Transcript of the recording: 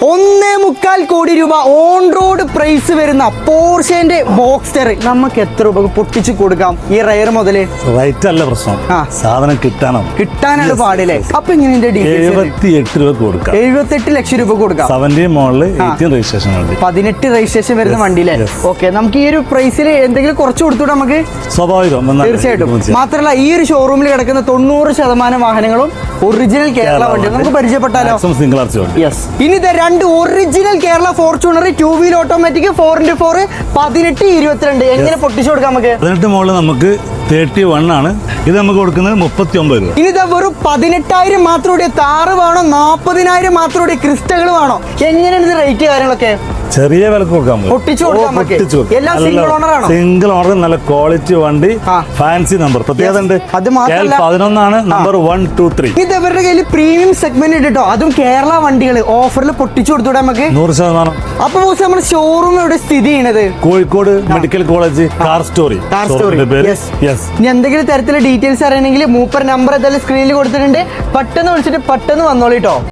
1.25 കോടി രൂപ on road price വരുന്ന പോർഷന്റെ ബോക്സ്റ്റർ നമുക്ക് എത്ര രൂപ പൊട്ടിച്ചു കൊടുക്കാം? ഈ റയർ മുതല് റേറ്റ് അല്ല പ്രശ്നം, സാധനം കിട്ടാനാണ് പാടില്ലേ? അപ്പൊ ഇങ്ങനെ 78 രൂപ കൊടുക്കാം. 78 ലക്ഷം രൂപ കൊടുക്കാം. 70 മോഡല് 18 രജിസ്ട്രേഷൻ വണ്ടി, 18 രജിസ്ട്രേഷൻ വരുന്ന വണ്ടിയിലെ. ഓക്കെ, നമുക്ക് ഈ ഒരു പ്രൈസിൽ എന്തെങ്കിലും കുറച്ച് കൊടുത്തൂടെ? നമുക്ക് സ്വാഭാവികം, തീർച്ചയായിട്ടും. മാത്രമല്ല ഈ ഒരു ഷോറൂമിൽ കിടക്കുന്ന 90% വാഹനങ്ങളും ഒറിജിനൽ കേരള വണ്ടി. നമുക്ക് പരിചയപ്പെട്ടാലോ? സിംഗിൾ ആർച്ച് വണ്ടി. ഇനി 2 original Kerala Fortuner 2 wheel automatic 4x4 18, 22 എങ്ങനെ പൊട്ടിച്ചു കൊടുക്കാം? നമുക്ക് 18 മോഡല് നമുക്ക് 31 ആണ്. ഇത് നമുക്ക് കൊടുക്കുന്നത് 39 രൂപ. ഇനി വെറും 18,000 മാത്രം കൂടി താറ് വേണോ, 40,000 മാത്രം കൂടി ക്രിസ്റ്റകൾ വേണോ? എങ്ങനെയാണ് ഇത് റേറ്റ് കാര്യങ്ങളൊക്കെ? ചെറിയ വിലക്ക് കൊടുക്കാൻ എല്ലാം സിംഗിൾ ഓണർ ആണോ? സിംഗിൾ ഓണർ, നല്ല ക്വാളിറ്റി വണ്ടി, ഫാൻസി നമ്പർ. പ്രത്യേകത ഉണ്ട്, അത് മാത്രമല്ല 11 നമ്പർ 1, 2, 3. ഇത് ഇവരുടെ കയ്യിൽ പ്രീമിയം സെഗ്മെന്റ് ഇട്ടോ, അതും കേരള വണ്ടികൾ ഓഫറിൽ പൊട്ടിച്ചു കൊടുത്തൂടെ നമുക്ക്? 100%. അപ്പൊ നമ്മുടെ ഷോറൂം ഇവിടെ സ്ഥിതി ചെയ്യണത് Kozhikode medical college car story. ഇനി എന്തെങ്കിലും തരത്തിലുള്ള ഡീറ്റെയിൽസ് അറിയണമെങ്കിൽ മൂപ്പർ നമ്പർ എന്തായാലും സ്ക്രീനിൽ കൊടുത്തിട്ടുണ്ട്. പെട്ടെന്ന് വിളിച്ചിട്ട് പെട്ടെന്ന് വന്നോളിട്ടോ.